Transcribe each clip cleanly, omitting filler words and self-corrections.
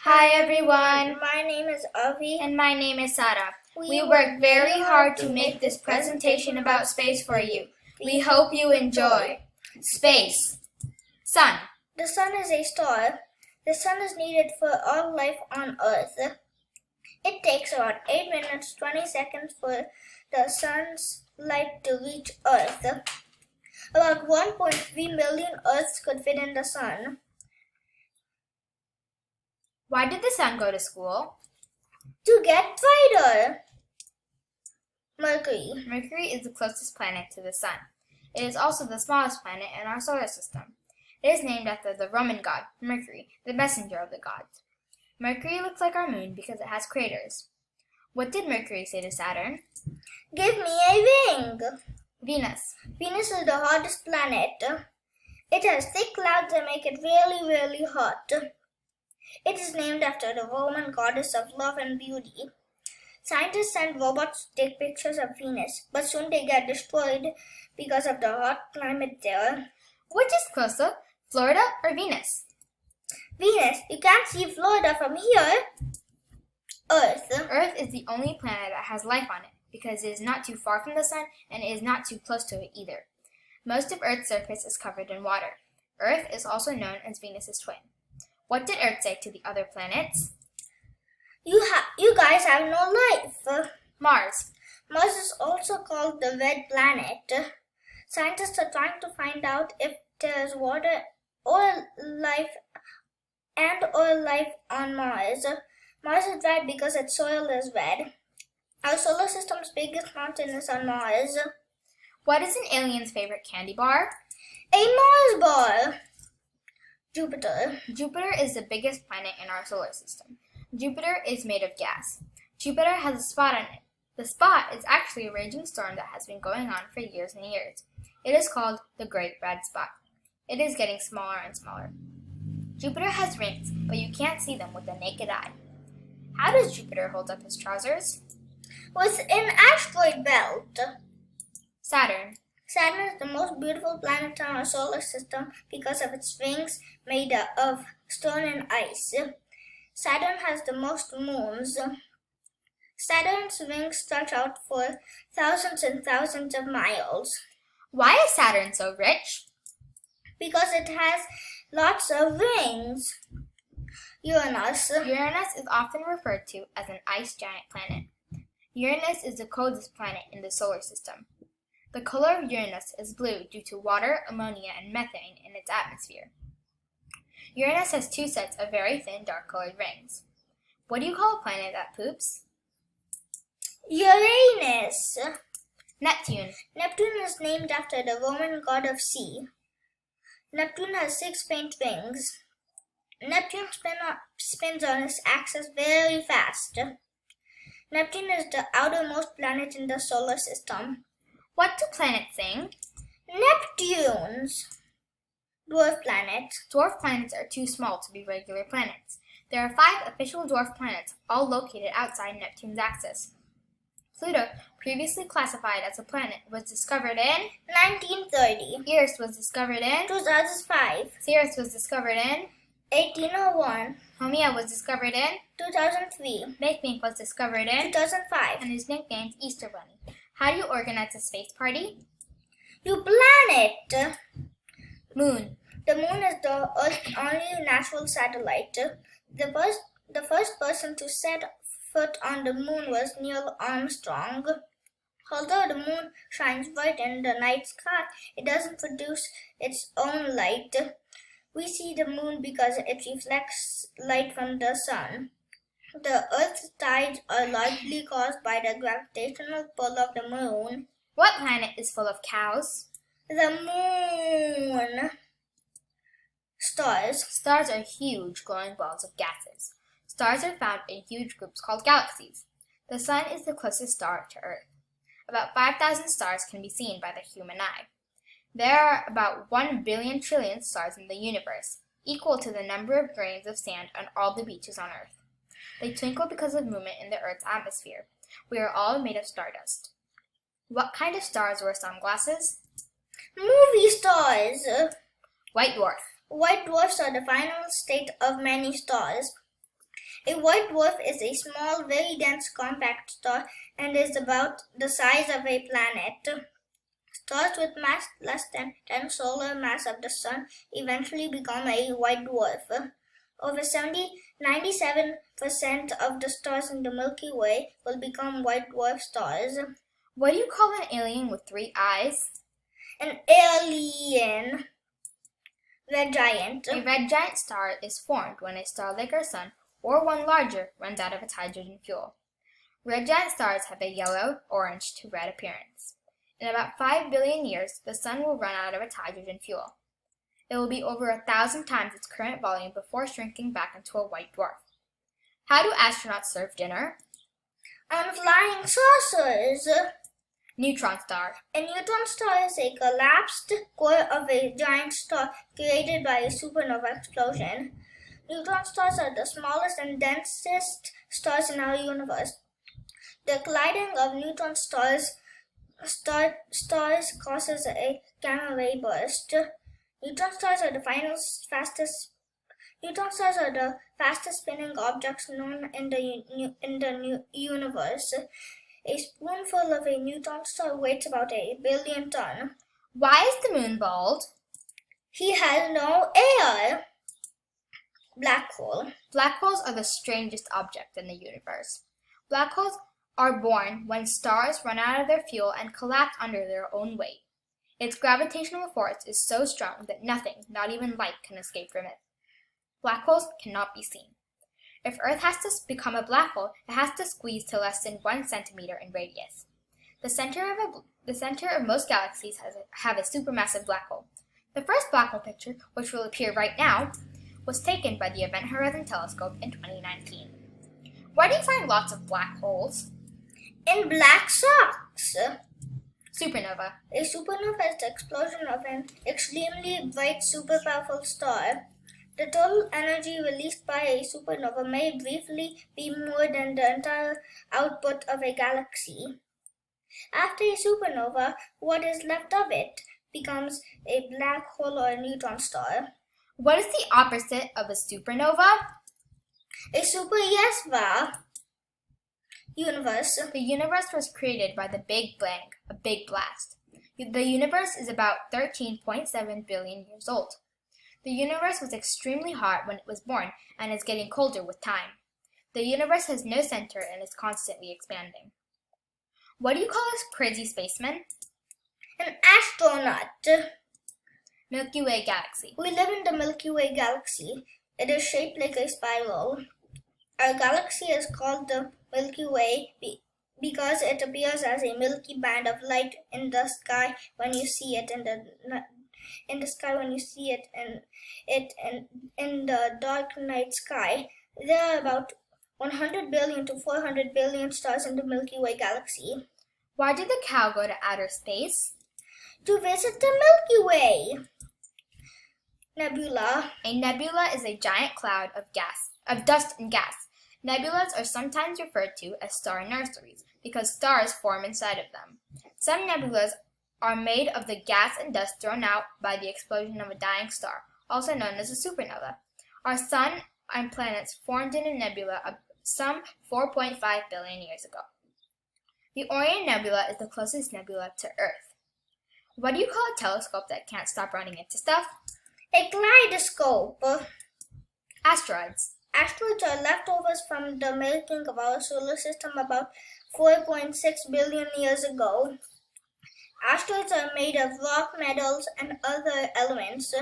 Hi everyone, My name is Avi. and my name is Sarah. We worked very hard to make this presentation about space for you. We hope you enjoy. Space. Sun. The sun is a star. The sun is needed for all life on Earth. It takes about 8 minutes 20 seconds for the sun's light to reach Earth. About 1.3 million Earths could fit in the sun. Why did the sun go to school? To get brighter. Mercury. Mercury is the closest planet to the sun. It is also the smallest planet in our solar system. It is named after the Roman god, Mercury, the messenger of the gods. Mercury looks like our moon because it has craters. What did Mercury say to Saturn? Give me a ring. Venus. Venus is the hottest planet. It has thick clouds that make it really, really hot. It is named after the Roman goddess of love and beauty. Scientists send robots to take pictures of Venus, but soon they get destroyed because of the hot climate there. Which is closer, Florida or Venus? Venus, you can't see Florida from here. Earth. Earth is the only planet that has life on it because it is not too far from the sun and it is not too close to it either. Most of Earth's surface is covered in water. Earth is also known as Venus's twin. What did Earth say to the other planets? You guys have no life. Mars. Mars is also called the red planet. Scientists are trying to find out if there is water or life on Mars. Mars is red because its soil is red. Our solar system's biggest mountain is on Mars. What is an alien's favorite candy bar? A Mars bar. Jupiter. Jupiter is the biggest planet in our solar system. Jupiter is made of gas. Jupiter has a spot on it. The spot is actually a raging storm that has been going on for years and years. It is called the Great Red Spot. It is getting smaller and smaller. Jupiter has rings, but you can't see them with the naked eye. How does Jupiter hold up his trousers? With an asteroid belt. Saturn. Saturn is the most beautiful planet in our solar system because of its rings made of stone and ice. Saturn has the most moons. Saturn's rings stretch out for thousands and thousands of miles. Why is Saturn so rich? Because it has lots of rings. Uranus. Uranus is often referred to as an ice giant planet. Uranus is the coldest planet in the solar system. The color of Uranus is blue due to water, ammonia, and methane in its atmosphere. Uranus has two sets of very thin, dark-colored rings. What do you call a planet that poops? Uranus. Neptune. Neptune is named after the Roman god of sea. Neptune has 6 faint rings. Neptune spins on its axis very fast. Neptune is the outermost planet in the solar system. What do planets sing? Neptunes. Dwarf planets. Dwarf planets are too small to be regular planets. There are 5 official dwarf planets, all located outside Neptune's axis. Pluto, previously classified as a planet, was discovered in 1930. Eris was discovered in 2005. Sirius was discovered in 1801. Haumea was discovered in 2003. Makemake was discovered in 2005. and is nicknamed Easter Bunny. How do you organize a space party? You plan it. Moon. The moon is the Earth's only natural satellite. The first person to set foot on the moon was Neil Armstrong. Although the moon shines bright in the night sky, it doesn't produce its own light. We see the moon because it reflects light from the sun. The Earth's tides are largely caused by the gravitational pull of the moon. What planet is full of cows? The moon. Stars. Stars are huge glowing balls of gases. Stars are found in huge groups called galaxies. The sun is the closest star to Earth. About 5,000 stars can be seen by the human eye. There are about 1 billion trillion stars in the universe, equal to the number of grains of sand on all the beaches on Earth. They twinkle because of movement in the Earth's atmosphere. We are all made of stardust. What kind of stars wear sunglasses? Movie stars. White dwarf. White dwarfs are the final state of many stars. A white dwarf is a small, very dense, compact star and is about the size of a planet. Stars with mass less than 10 solar mass of the Sun eventually become a white dwarf. Over 97% of the stars in the Milky Way will become white dwarf stars. What do you call an alien with 3 eyes? An alien. Red giant. A red giant star is formed when a star like our Sun, or one larger, runs out of its hydrogen fuel. Red giant stars have a yellow, orange to red appearance. In about 5 billion years, the Sun will run out of its hydrogen fuel. It will be over 1,000 times its current volume before shrinking back into a white dwarf. How do astronauts serve dinner? On flying saucers. Neutron star. A neutron star is a collapsed core of a giant star created by a supernova explosion. Neutron stars are the smallest and densest stars in our universe. The colliding of neutron stars causes a gamma ray burst. Neutron stars are the fastest spinning objects known in the universe. A spoonful of a neutron star weighs about 1 billion tons. Why is the moon bald? He has no air. Black hole. Black holes are the strangest object in the universe. Black holes are born when stars run out of their fuel and collapse under their own weight. Its gravitational force is so strong that nothing, not even light, can escape from it. Black holes cannot be seen. If Earth has to become a black hole, it has to squeeze to less than 1 centimeter in radius. The center of most galaxies have a supermassive black hole. The first black hole picture, which will appear right now, was taken by the Event Horizon Telescope in 2019. Why do you find lots of black holes? In black socks. Supernova. A supernova is the explosion of an extremely bright, super powerful star. The total energy released by a supernova may briefly be more than the entire output of a galaxy. After a supernova, what is left of it becomes a black hole or a neutron star. What is the opposite of a supernova? A super-yesva. Universe. The universe was created by the Big Bang, a big blast. The universe is about 13.7 billion years old. The universe was extremely hot when it was born and is getting colder with time. The universe has no center and is constantly expanding. What do you call a crazy spaceman? An astronaut. Milky Way galaxy. We live in the Milky Way galaxy. It is shaped like a spiral. Our galaxy is called the Milky Way because it appears as a milky band of light in the sky when you see it in the dark night sky. There are about 100 billion to 400 billion stars in the Milky Way galaxy. Why did the cow go to outer space? To visit the Milky Way. Nebula. A nebula is a giant cloud of dust and gas. Nebulas are sometimes referred to as star nurseries because stars form inside of them. Some nebulas are made of the gas and dust thrown out by the explosion of a dying star, also known as a supernova. Our Sun and planets formed in a nebula of some 4.5 billion years ago. The Orion Nebula is the closest nebula to Earth. What do you call a telescope that can't stop running into stuff? A kaleidoscope. Asteroids. Asteroids are leftovers from the making of our solar system about 4.6 billion years ago. Asteroids are made of rock, metals, and other elements.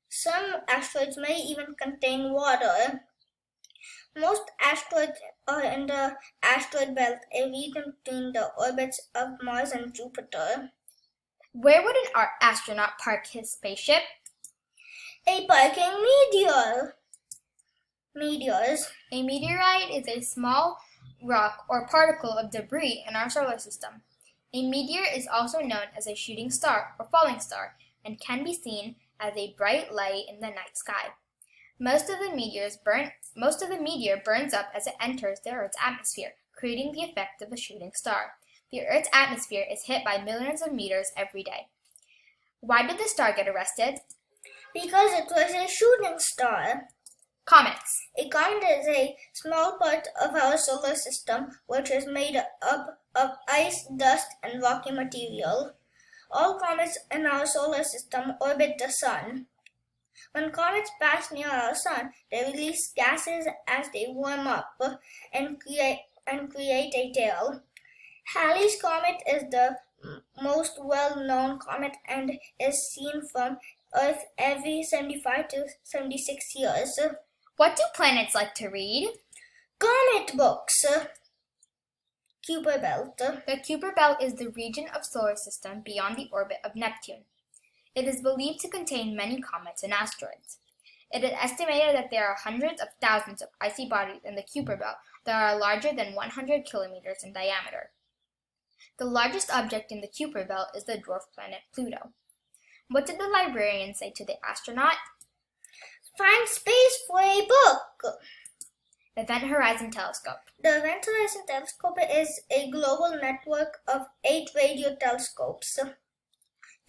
Some asteroids may even contain water. Most asteroids are in the asteroid belt, a region between the orbits of Mars and Jupiter. Where would an astronaut park his spaceship? A parking meteor. Meteors. A meteorite is a small rock or particle of debris in our solar system. A meteor is also known as a shooting star or falling star and can be seen as a bright light in the night sky. Most of the meteor burns up as it enters the Earth's atmosphere, creating the effect of a shooting star. The Earth's atmosphere is hit by millions of meteors every day. Why did the star get arrested? Because it was a shooting star. Comets. A comet is a small part of our solar system which is made up of ice, dust, and rocky material. All comets in our solar system orbit the sun. When comets pass near our sun, they release gases as they warm up and create a tail. Halley's Comet is the most well-known comet and is seen from Earth every 75 to 76 years. What do planets like to read? Comet books. Kuiper Belt. The Kuiper Belt is the region of solar system beyond the orbit of Neptune. It is believed to contain many comets and asteroids. It is estimated that there are hundreds of thousands of icy bodies in the Kuiper Belt that are larger than 100 kilometers in diameter. The largest object in the Kuiper Belt is the dwarf planet Pluto. What did the librarian say to the astronaut? Find space for a book. Event Horizon Telescope. The Event Horizon Telescope is a global network of 8 radio telescopes.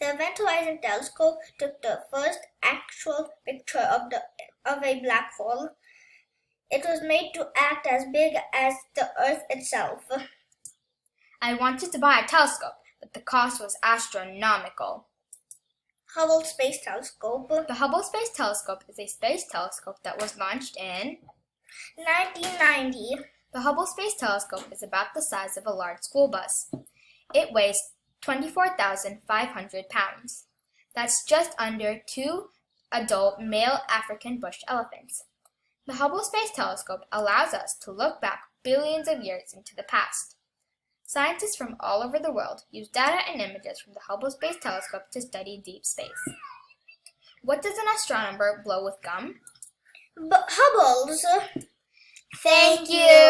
The Event Horizon Telescope took the first actual picture of a black hole. It was made to act as big as the Earth itself. I wanted to buy a telescope, but the cost was astronomical. Hubble Space Telescope. The Hubble Space Telescope is a space telescope that was launched in 1990. The Hubble Space Telescope is about the size of a large school bus. It weighs 24,500 pounds. That's just under 2 adult male African bush elephants. The Hubble Space Telescope allows us to look back billions of years into the past. Scientists from all over the world use data and images from the Hubble Space Telescope to study deep space. What does an astronomer blow with gum? Hubbles. Thank you.